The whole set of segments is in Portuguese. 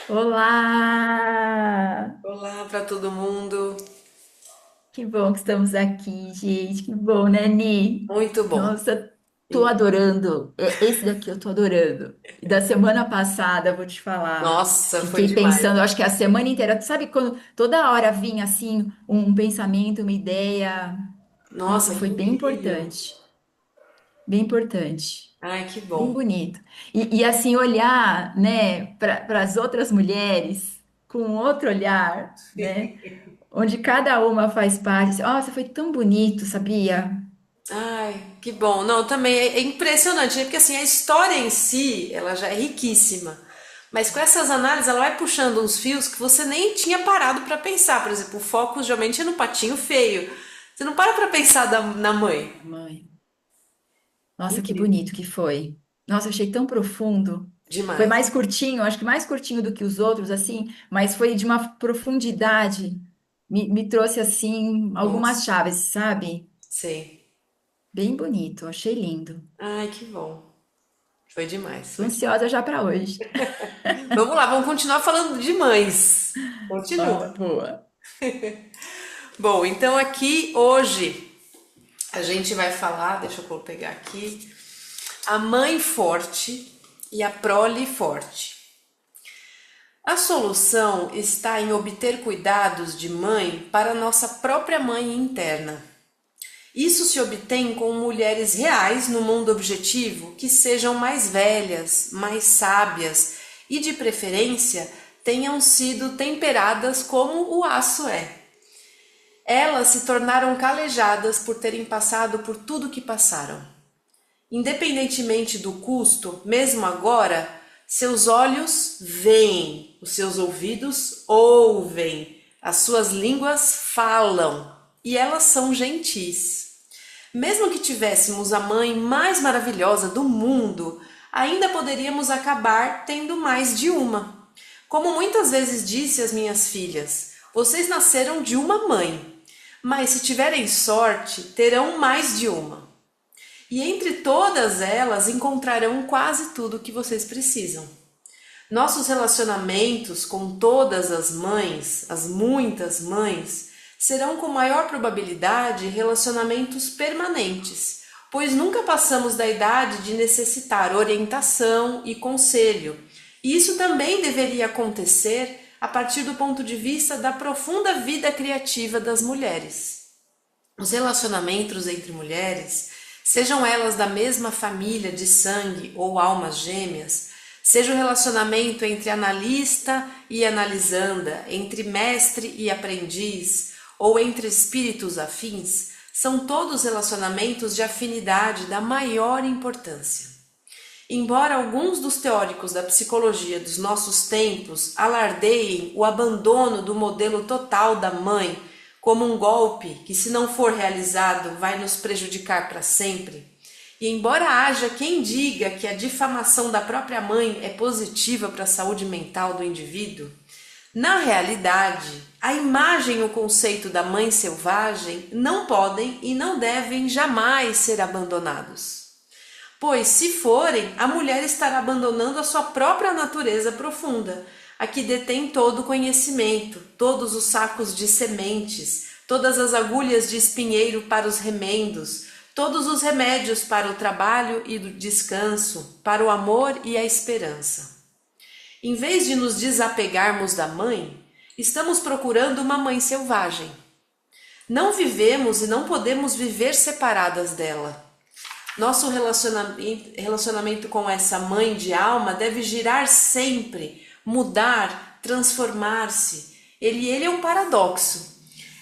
Olá! Olá para todo mundo. Que bom que estamos aqui, gente. Que bom, né, Ni? Muito bom. Nossa, tô E- adorando. Esse daqui eu tô adorando. E da semana passada, vou te falar. Nossa, foi Fiquei demais. pensando, acho que a semana inteira. Sabe quando toda hora vinha assim um pensamento, uma ideia? Nossa, Nossa, que foi bem incrível. importante. Bem importante. Ai, que Bem bom. bonito. E assim, olhar, né, para as outras mulheres com outro olhar, né? Onde cada uma faz parte. Nossa, foi tão bonito, sabia? Ai, que bom. Não, também é impressionante, né? Porque assim, a história em si, ela já é riquíssima. Mas com essas análises, ela vai puxando uns fios que você nem tinha parado para pensar. Por exemplo, o foco geralmente é no patinho feio. Você não para pensar na mãe. Mãe. Nossa, que Incrível. bonito que foi. Nossa, achei tão profundo. Foi Demais. mais curtinho, acho que mais curtinho do que os outros, assim, mas foi de uma profundidade. Me trouxe, assim, algumas Nossa, chaves, sabe? sei. Bem bonito, achei lindo. Ai, que bom. Foi demais, Tô foi demais. ansiosa já para hoje. Vamos lá, vamos continuar falando de mães. Boa, Continua. boa. Bom, então aqui hoje a gente vai falar, deixa eu pegar aqui, a mãe forte e a prole forte. A solução está em obter cuidados de mãe para nossa própria mãe interna. Isso se obtém com mulheres reais no mundo objetivo que sejam mais velhas, mais sábias e, de preferência, tenham sido temperadas como o aço é. Elas se tornaram calejadas por terem passado por tudo que passaram. Independentemente do custo, mesmo agora, seus olhos veem, os seus ouvidos ouvem, as suas línguas falam e elas são gentis. Mesmo que tivéssemos a mãe mais maravilhosa do mundo, ainda poderíamos acabar tendo mais de uma. Como muitas vezes disse às minhas filhas, vocês nasceram de uma mãe, mas se tiverem sorte, terão mais de uma. E entre todas elas encontrarão quase tudo o que vocês precisam. Nossos relacionamentos com todas as mães, as muitas mães, serão com maior probabilidade relacionamentos permanentes, pois nunca passamos da idade de necessitar orientação e conselho. E isso também deveria acontecer a partir do ponto de vista da profunda vida criativa das mulheres. Os relacionamentos entre mulheres, sejam elas da mesma família de sangue ou almas gêmeas, seja o relacionamento entre analista e analisanda, entre mestre e aprendiz, ou entre espíritos afins, são todos relacionamentos de afinidade da maior importância. Embora alguns dos teóricos da psicologia dos nossos tempos alardeiem o abandono do modelo total da mãe como um golpe que, se não for realizado, vai nos prejudicar para sempre, e embora haja quem diga que a difamação da própria mãe é positiva para a saúde mental do indivíduo, na realidade, a imagem e o conceito da mãe selvagem não podem e não devem jamais ser abandonados. Pois, se forem, a mulher estará abandonando a sua própria natureza profunda, a que detém todo o conhecimento, todos os sacos de sementes, todas as agulhas de espinheiro para os remendos, todos os remédios para o trabalho e do descanso, para o amor e a esperança. Em vez de nos desapegarmos da mãe, estamos procurando uma mãe selvagem. Não vivemos e não podemos viver separadas dela. Nosso relacionamento com essa mãe de alma deve girar sempre, mudar, transformar-se. Ele é um paradoxo.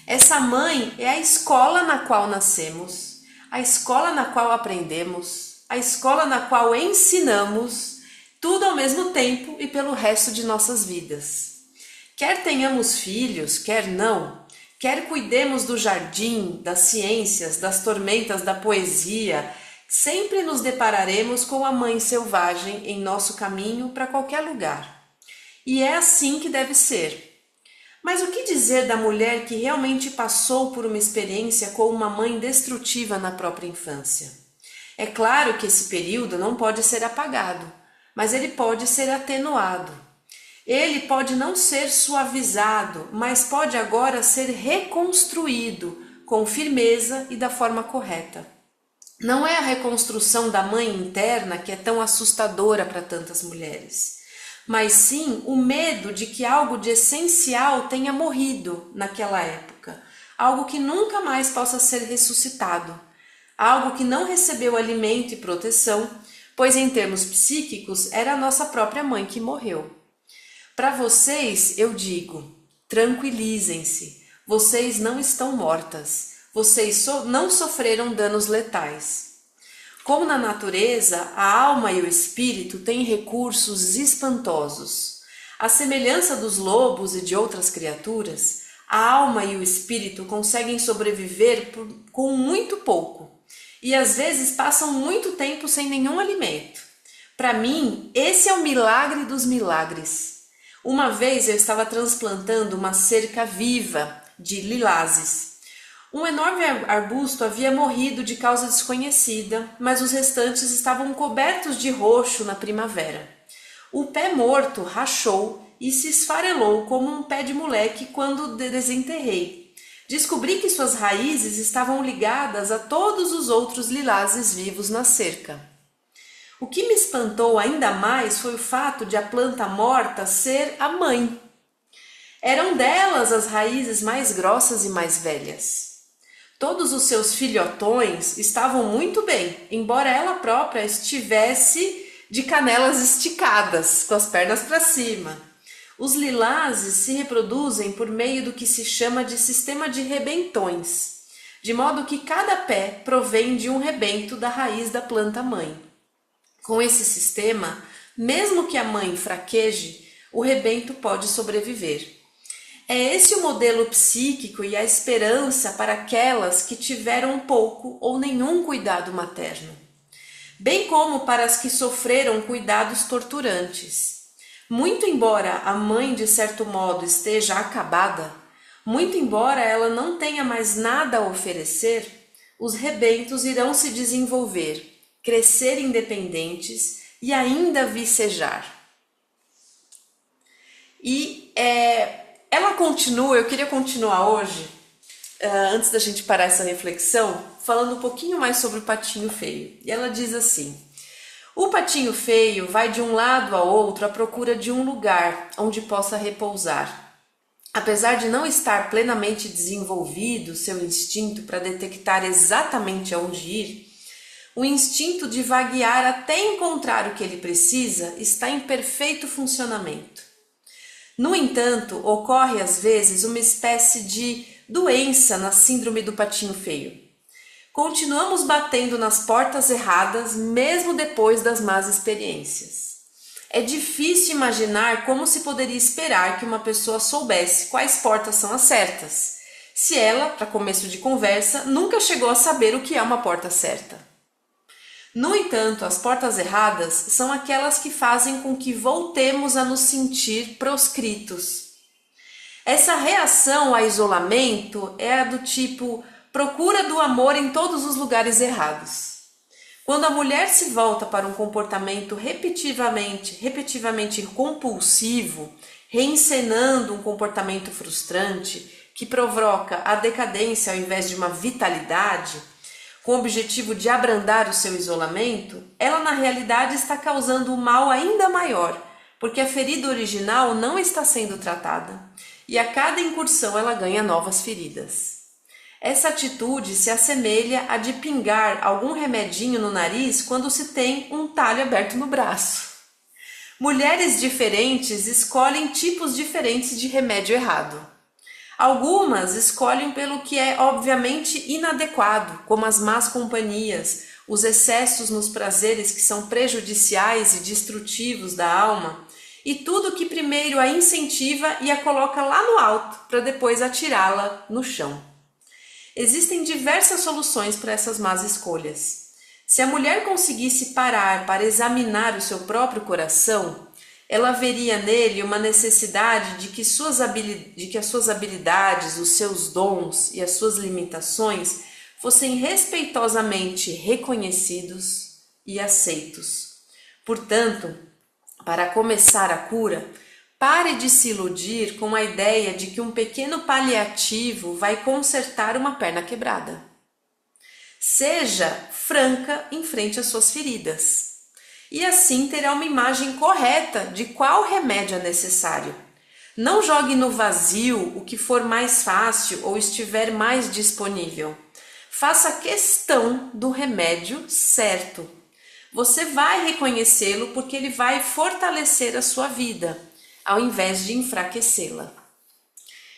Essa mãe é a escola na qual nascemos, a escola na qual aprendemos, a escola na qual ensinamos, tudo ao mesmo tempo e pelo resto de nossas vidas. Quer tenhamos filhos, quer não, quer cuidemos do jardim, das ciências, das tormentas da poesia, sempre nos depararemos com a mãe selvagem em nosso caminho para qualquer lugar. E é assim que deve ser. Mas o que dizer da mulher que realmente passou por uma experiência com uma mãe destrutiva na própria infância? É claro que esse período não pode ser apagado, mas ele pode ser atenuado. Ele pode não ser suavizado, mas pode agora ser reconstruído com firmeza e da forma correta. Não é a reconstrução da mãe interna que é tão assustadora para tantas mulheres, mas sim o medo de que algo de essencial tenha morrido naquela época, algo que nunca mais possa ser ressuscitado, algo que não recebeu alimento e proteção, pois em termos psíquicos era a nossa própria mãe que morreu. Para vocês, eu digo, tranquilizem-se, vocês não estão mortas, vocês não sofreram danos letais. Como na natureza, a alma e o espírito têm recursos espantosos. À semelhança dos lobos e de outras criaturas, a alma e o espírito conseguem sobreviver com muito pouco e às vezes passam muito tempo sem nenhum alimento. Para mim, esse é o milagre dos milagres. Uma vez eu estava transplantando uma cerca viva de lilazes. Um enorme arbusto havia morrido de causa desconhecida, mas os restantes estavam cobertos de roxo na primavera. O pé morto rachou e se esfarelou como um pé de moleque quando desenterrei. Descobri que suas raízes estavam ligadas a todos os outros lilazes vivos na cerca. O que me espantou ainda mais foi o fato de a planta morta ser a mãe. Eram delas as raízes mais grossas e mais velhas. Todos os seus filhotões estavam muito bem, embora ela própria estivesse de canelas esticadas, com as pernas para cima. Os lilazes se reproduzem por meio do que se chama de sistema de rebentões, de modo que cada pé provém de um rebento da raiz da planta mãe. Com esse sistema, mesmo que a mãe fraqueje, o rebento pode sobreviver. É esse o modelo psíquico e a esperança para aquelas que tiveram pouco ou nenhum cuidado materno, bem como para as que sofreram cuidados torturantes. Muito embora a mãe, de certo modo, esteja acabada, muito embora ela não tenha mais nada a oferecer, os rebentos irão se desenvolver, crescer independentes e ainda vicejar. Ela continua, eu queria continuar hoje, antes da gente parar essa reflexão, falando um pouquinho mais sobre o patinho feio. E ela diz assim: o patinho feio vai de um lado a outro à procura de um lugar onde possa repousar. Apesar de não estar plenamente desenvolvido seu instinto para detectar exatamente aonde ir, o instinto de vaguear até encontrar o que ele precisa está em perfeito funcionamento. No entanto, ocorre às vezes uma espécie de doença na síndrome do patinho feio. Continuamos batendo nas portas erradas mesmo depois das más experiências. É difícil imaginar como se poderia esperar que uma pessoa soubesse quais portas são as certas, se ela, para começo de conversa, nunca chegou a saber o que é uma porta certa. No entanto, as portas erradas são aquelas que fazem com que voltemos a nos sentir proscritos. Essa reação ao isolamento é a do tipo procura do amor em todos os lugares errados. Quando a mulher se volta para um comportamento repetitivamente compulsivo, reencenando um comportamento frustrante que provoca a decadência ao invés de uma vitalidade, com o objetivo de abrandar o seu isolamento, ela na realidade está causando um mal ainda maior, porque a ferida original não está sendo tratada, e a cada incursão ela ganha novas feridas. Essa atitude se assemelha a de pingar algum remedinho no nariz quando se tem um talho aberto no braço. Mulheres diferentes escolhem tipos diferentes de remédio errado. Algumas escolhem pelo que é obviamente inadequado, como as más companhias, os excessos nos prazeres que são prejudiciais e destrutivos da alma, e tudo que primeiro a incentiva e a coloca lá no alto, para depois atirá-la no chão. Existem diversas soluções para essas más escolhas. Se a mulher conseguisse parar para examinar o seu próprio coração, ela veria nele uma necessidade de que as suas habilidades, os seus dons e as suas limitações fossem respeitosamente reconhecidos e aceitos. Portanto, para começar a cura, Pare de se iludir com a ideia de que um pequeno paliativo vai consertar uma perna quebrada. Seja franca em frente às suas feridas. E assim terá uma imagem correta de qual remédio é necessário. Não jogue no vazio o que for mais fácil ou estiver mais disponível. Faça questão do remédio certo. Você vai reconhecê-lo porque ele vai fortalecer a sua vida, ao invés de enfraquecê-la.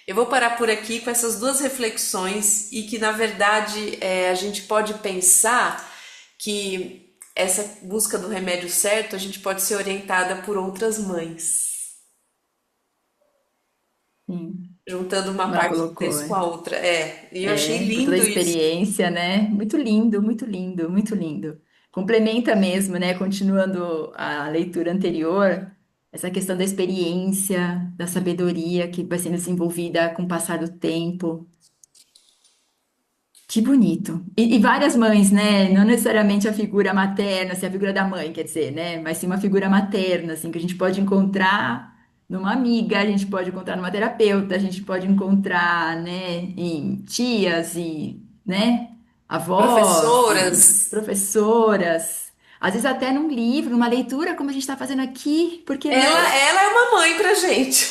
Eu vou parar por aqui com essas duas reflexões e que, na verdade, a gente pode pensar que essa busca do remédio certo, a gente pode ser orientada por outras mães, Sim, juntando uma como ela parte colocou, desse com a outra. E eu achei por toda a lindo isso. experiência, né? Muito lindo, muito lindo, muito lindo. Complementa mesmo, né? Continuando a leitura anterior, essa questão da experiência, da sabedoria que vai sendo desenvolvida com o passar do tempo. Que bonito. E várias mães, né? Não necessariamente a figura materna, assim, a figura da mãe, quer dizer, né? Mas sim uma figura materna, assim, que a gente pode encontrar numa amiga, a gente pode encontrar numa terapeuta, a gente pode encontrar, né, em tias e, né, avós e Professoras, professoras. Às vezes até num livro, numa leitura, como a gente está fazendo aqui, por que não? ela é uma mãe pra gente.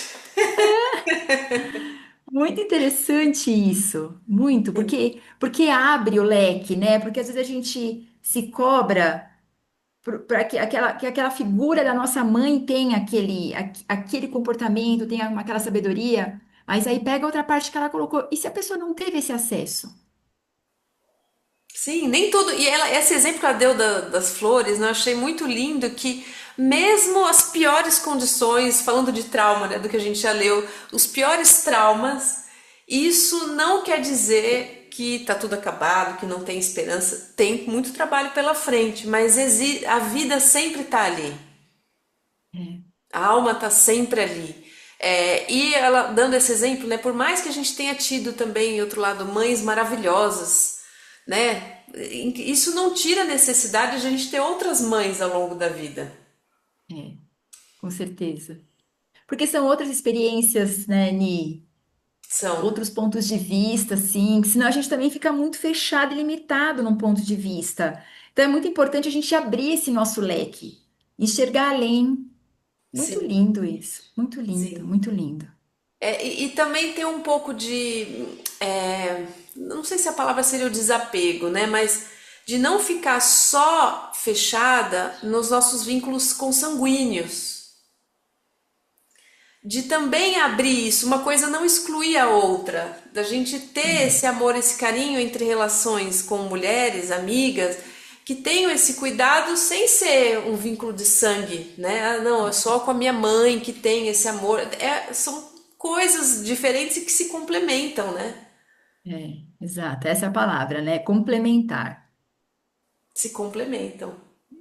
Muito interessante isso, muito, porque abre o leque, né? Porque às vezes a gente se cobra para que aquela figura da nossa mãe tenha aquele comportamento, tenha aquela sabedoria, mas aí pega outra parte que ela colocou. E se a pessoa não teve esse acesso? Sim, nem tudo. E ela, esse exemplo que ela deu das flores, né, eu achei muito lindo que mesmo as piores condições, falando de trauma, né, do que a gente já leu, os piores traumas, isso não quer dizer que tá tudo acabado, que não tem esperança. Tem muito trabalho pela frente, mas a vida sempre tá ali. É, A alma tá sempre ali. E ela dando esse exemplo, né? Por mais que a gente tenha tido também, em outro lado, mães maravilhosas, né? Isso não tira a necessidade de a gente ter outras mães ao longo da vida. é, com certeza. Porque são outras experiências, né, Ni? São, Outros pontos de vista, sim, que senão a gente também fica muito fechado e limitado num ponto de vista. Então é muito importante a gente abrir esse nosso leque, enxergar além. Muito sim, lindo isso, muito lindo, sim. muito lindo. E também tem um pouco não sei se a palavra seria o desapego, né? Mas de não ficar só fechada nos nossos vínculos consanguíneos. De também abrir isso, uma coisa não excluir a outra, da gente ter esse amor, esse carinho entre relações com mulheres, amigas, que tenham esse cuidado sem ser um vínculo de sangue, né? Ah, não, é só com a minha mãe que tem esse amor. São coisas diferentes e que se complementam, né? Exato, essa é a palavra, né? Complementar. Se complementam.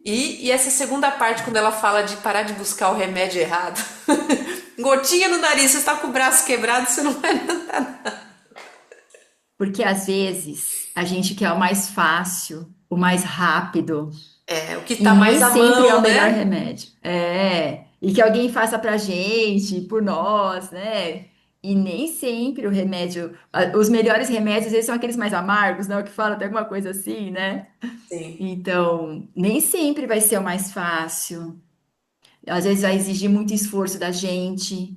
E essa segunda parte, quando ela fala de parar de buscar o remédio errado, gotinha no nariz, você está com o braço quebrado, você não vai nadar. Porque às vezes a gente quer o mais fácil, o mais rápido, O que e tá nem mais à sempre é o mão, melhor né? remédio. E que alguém faça pra gente, por nós, né? E nem sempre o remédio, os melhores remédios, às vezes são aqueles mais amargos, não? Que fala até alguma coisa assim, né? Sim. Então, nem sempre vai ser o mais fácil. Às vezes vai exigir muito esforço da gente,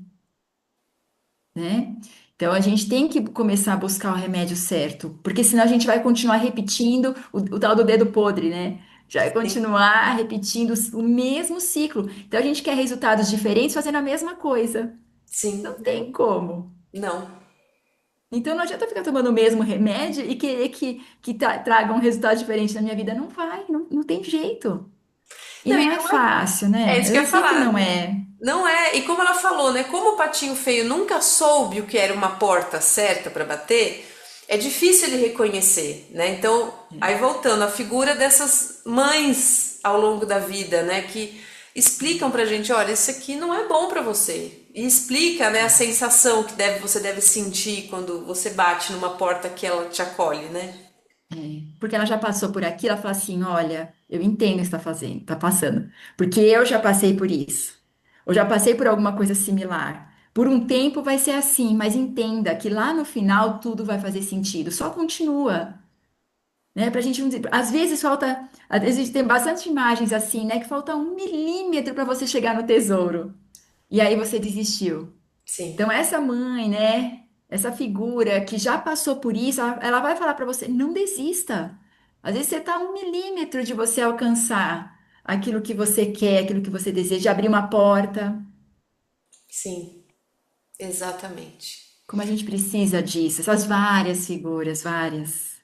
né? Então a gente tem que começar a buscar o remédio certo, porque senão a gente vai continuar repetindo o tal do dedo podre, né? Já vai Sim, continuar repetindo o mesmo ciclo. Então a gente quer resultados diferentes fazendo a mesma coisa. sim, Não tem como. não. Então não adianta ficar tomando o mesmo remédio e querer que traga um resultado diferente na minha vida. Não vai, não, não tem jeito. E Não, não é fácil, é né? isso que eu Eu ia sei que falar. não é. Não é, e como ela falou, né? Como o patinho feio nunca soube o que era uma porta certa para bater, é difícil ele reconhecer, né? Então, aí voltando, a figura dessas mães ao longo da vida, né? Que explicam pra gente, olha, isso aqui não é bom pra você. E explica, né, a sensação que você deve sentir quando você bate numa porta que ela te acolhe, né? Porque ela já passou por aqui, ela fala assim: olha, eu entendo o que você está fazendo, está passando, porque eu já passei por isso. ou já passei por alguma coisa similar. Por um tempo vai ser assim, mas entenda que lá no final tudo vai fazer sentido. Só continua, né? Pra gente não dizer, às vezes falta, às vezes tem bastante imagens assim, né? Que falta 1 milímetro para você chegar no tesouro. E aí você desistiu. Sim, Então, essa mãe, né? Essa figura que já passou por isso, ela vai falar para você: não desista. Às vezes você está a 1 milímetro de você alcançar aquilo que você quer, aquilo que você deseja, abrir uma porta. sim, exatamente. Como a gente precisa disso, essas várias figuras, várias.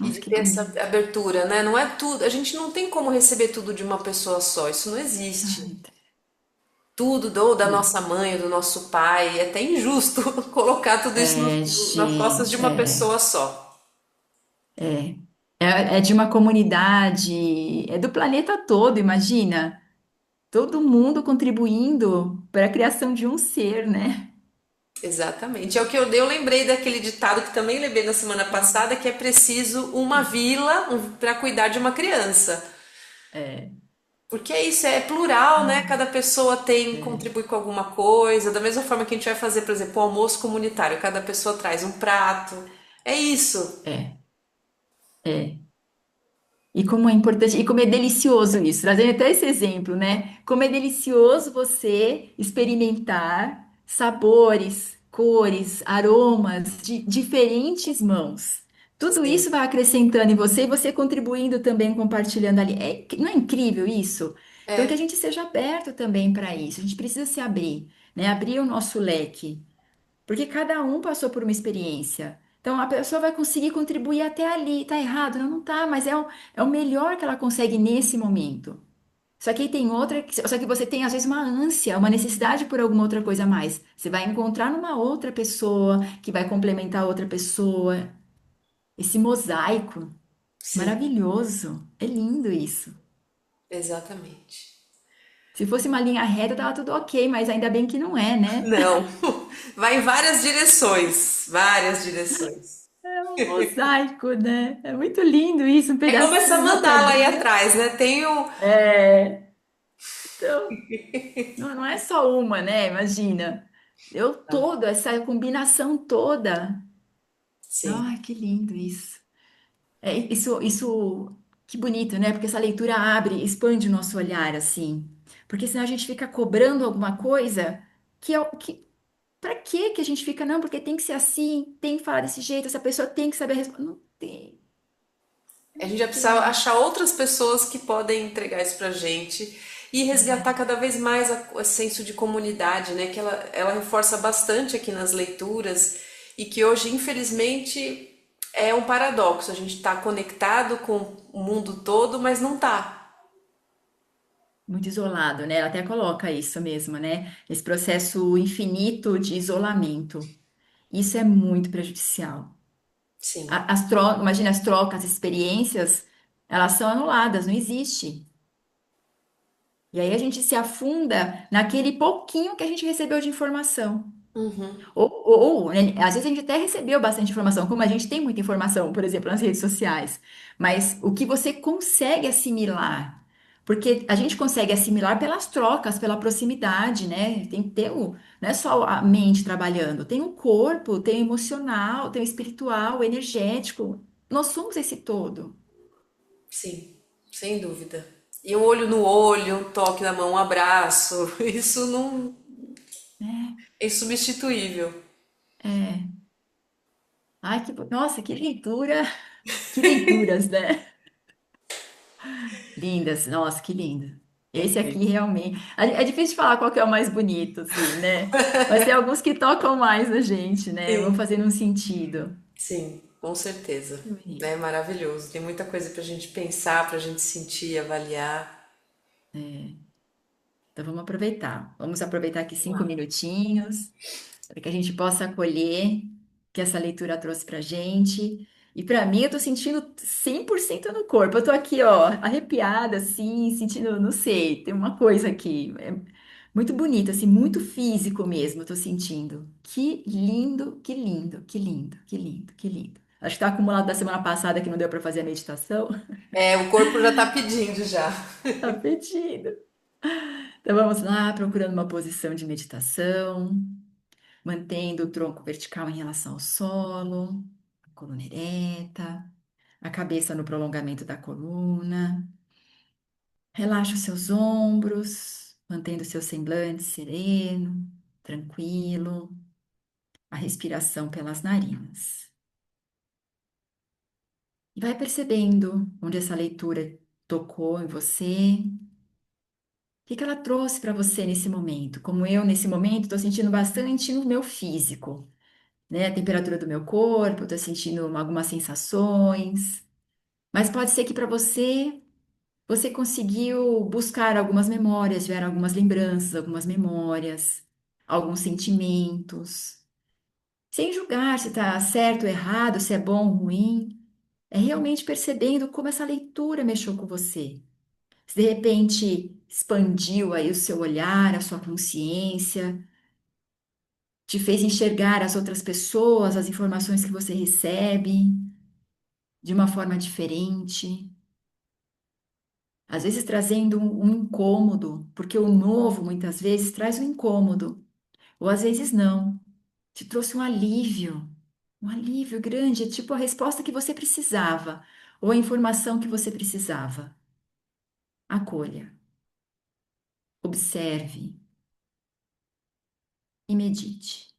E Nossa, de que ter essa bonito. abertura, né? Não é tudo, a gente não tem como receber tudo de uma pessoa só, isso não existe. Ai, Tudo do, da não. nossa mãe, do nosso pai, é até injusto colocar tudo isso É, nas costas de gente, uma pessoa só. é. É de uma comunidade, é do planeta todo, imagina. Todo mundo contribuindo para a criação de um ser, né? Exatamente. É o que eu lembrei daquele ditado que também lembrei na semana passada, que é preciso uma vila para cuidar de uma criança. É, Porque é isso, é plural, né? Cada pessoa tem, é, contribui com alguma coisa, da mesma forma que a gente vai fazer, por exemplo, o almoço comunitário, cada pessoa traz um prato. É isso. é, é. E como é importante, e como é delicioso isso, trazendo até esse exemplo, né? Como é delicioso você experimentar sabores, cores, aromas de diferentes mãos. Tudo isso Sim. vai acrescentando em você e você contribuindo também, compartilhando ali. Não é incrível isso? Então, que a É. gente seja aberto também para isso. A gente precisa se abrir, né? Abrir o nosso leque. Porque cada um passou por uma experiência. Então a pessoa vai conseguir contribuir até ali. Tá errado? Não, não tá, mas é o melhor que ela consegue nesse momento. Só que aí tem outra, só que você tem às vezes uma ânsia, uma necessidade por alguma outra coisa a mais. Você vai encontrar numa outra pessoa que vai complementar outra pessoa. Esse mosaico Sim, maravilhoso. É lindo isso. exatamente. Se fosse uma linha reta, tava tudo ok, mas ainda bem que não é, né? Não, vai em várias direções, várias direções. É um mosaico, né? É muito lindo isso, um É como essa pedacinho, uma mandala aí pedrinha. atrás, né? Tem o. É, então, não é só uma, né? Imagina. Eu todo, essa combinação toda. Sim. Ai, que lindo isso. Isso, que bonito, né? Porque essa leitura abre, expande o nosso olhar, assim. Porque senão a gente fica cobrando alguma coisa que é o que. Pra quê que a gente fica, não, porque tem que ser assim, tem que falar desse jeito, essa pessoa tem que saber responder. Não tem, A não gente vai precisar tem. achar outras pessoas que podem entregar isso pra gente e resgatar cada vez mais o senso de comunidade, né? Que ela reforça bastante aqui nas leituras e que hoje, infelizmente, é um paradoxo. A gente está conectado com o mundo todo, mas não tá. Muito isolado, né? Ela até coloca isso mesmo, né? Esse processo infinito de isolamento. Isso é muito prejudicial. Sim. Imagina as trocas, as experiências, elas são anuladas, não existe. E aí a gente se afunda naquele pouquinho que a gente recebeu de informação. Né, às vezes a gente até recebeu bastante informação, como a gente tem muita informação, por exemplo, nas redes sociais, mas o que você consegue assimilar, porque a gente consegue assimilar pelas trocas, pela proximidade, né? Tem que ter não é só a mente trabalhando, tem o corpo, tem o emocional, tem o espiritual, o energético. Nós somos esse todo. Sim, sem dúvida. E um olho no olho, um toque na mão, um abraço, isso não é insubstituível. É. Ai, nossa, que leitura, que leituras, né? Lindas, nossa, que lindo. Esse aqui realmente. É difícil de falar qual que é o mais bonito, assim, né? Mas tem alguns que tocam mais a gente, né? Vão Sim, fazendo um sentido. sim, com certeza. Que bonito. É maravilhoso. Tem muita coisa pra gente pensar, pra gente sentir, avaliar. Então vamos aproveitar. Vamos aproveitar aqui Vamos 5 minutinhos para que a gente possa acolher o que essa leitura trouxe para gente. E para mim, eu tô sentindo 100% no corpo. Eu tô aqui, ó, arrepiada, assim, sentindo, não sei, tem uma coisa aqui. É muito bonito, assim, muito físico mesmo, eu tô sentindo. Que lindo, que lindo, que lindo, que lindo, que lindo. Acho que tá acumulado da semana passada que não deu para fazer a meditação. É, o corpo já tá pedindo já. Tá pedindo. Então vamos lá, procurando uma posição de meditação, mantendo o tronco vertical em relação ao solo, a coluna ereta, a cabeça no prolongamento da coluna. Relaxa os seus ombros, mantendo o seu semblante sereno, tranquilo, a respiração pelas narinas. E vai percebendo onde essa leitura tocou em você, o que que ela trouxe para você nesse momento. Como eu, nesse momento, estou sentindo bastante no meu físico, né? A temperatura do meu corpo, estou sentindo algumas sensações. Mas pode ser que para você, você conseguiu buscar algumas memórias, tiveram algumas lembranças, algumas memórias, alguns sentimentos. Sem julgar se está certo ou errado, se é bom ou ruim. É realmente percebendo como essa leitura mexeu com você. Se de repente expandiu aí o seu olhar, a sua consciência, te fez enxergar as outras pessoas, as informações que você recebe de uma forma diferente. Às vezes trazendo um incômodo, porque o novo muitas vezes traz um incômodo, ou às vezes não. Te trouxe um alívio grande, é tipo a resposta que você precisava, ou a informação que você precisava. Acolha, observe e medite.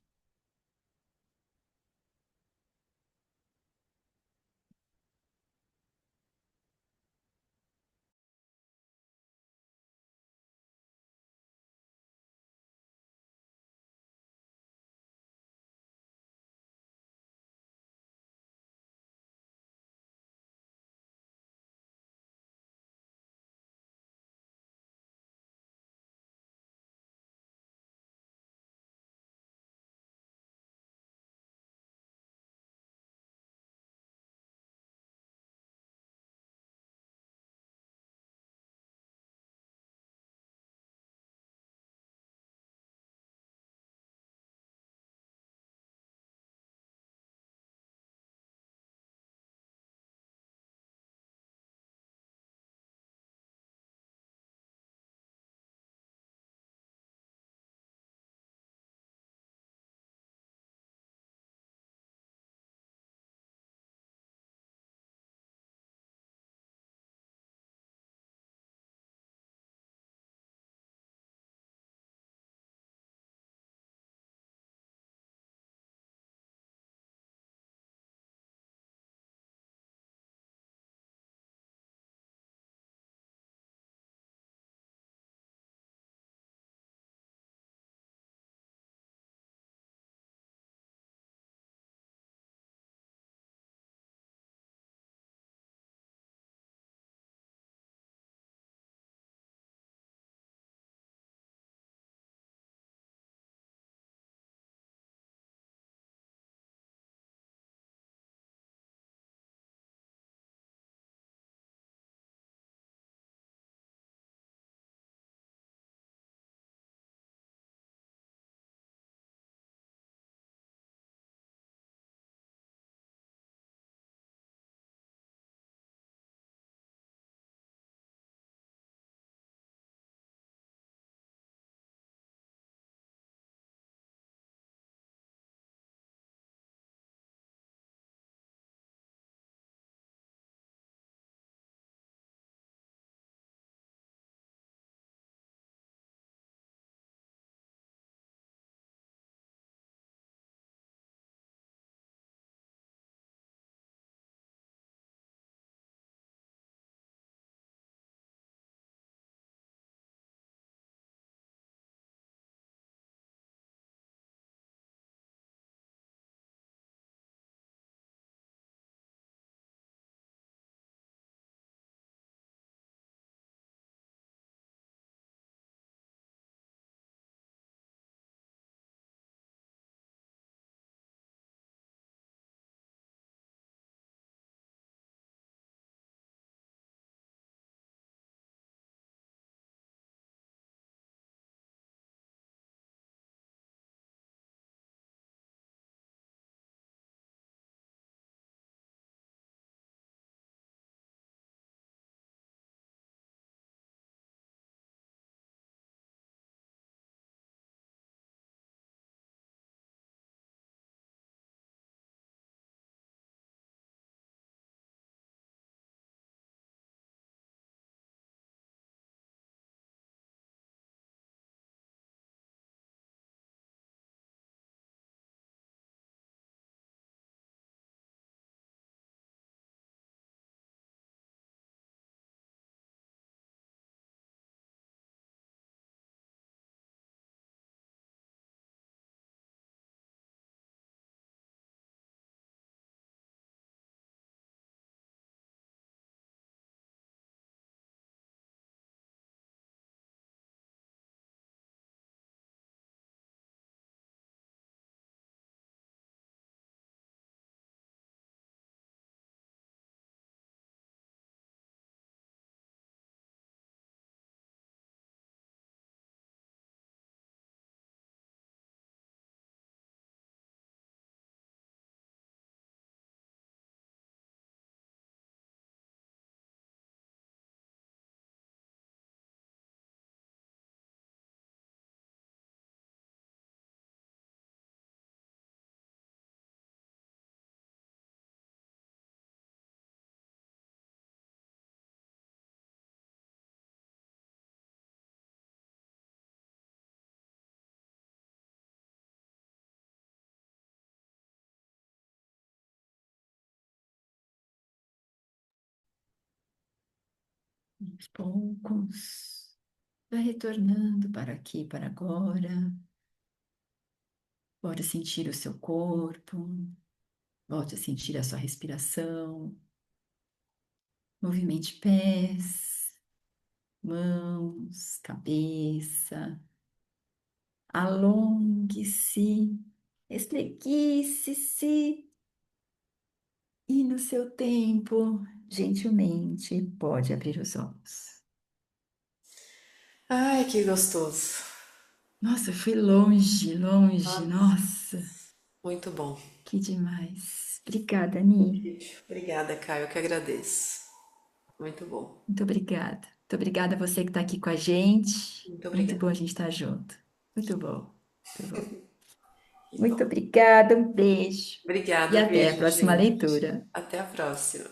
Aos poucos, vai retornando para aqui, para agora. Pode sentir o seu corpo, volte a sentir a sua respiração. Movimente pés, mãos, cabeça. Alongue-se, espreguice-se e, no seu tempo, gentilmente, pode abrir os olhos. Ai, que gostoso. Nossa, eu fui longe, longe. Nossa, Muito bom. que demais. Obrigada, Ni. Obrigada, Caio, eu que agradeço. Muito bom. Muito obrigada. Muito obrigada a você que está aqui com a gente. Muito Muito obrigada. bom a gente estar junto. Muito bom. Muito bom. Que Muito bom. obrigada, um beijo. E Obrigada, até a beijo, próxima gente. leitura. Até a próxima.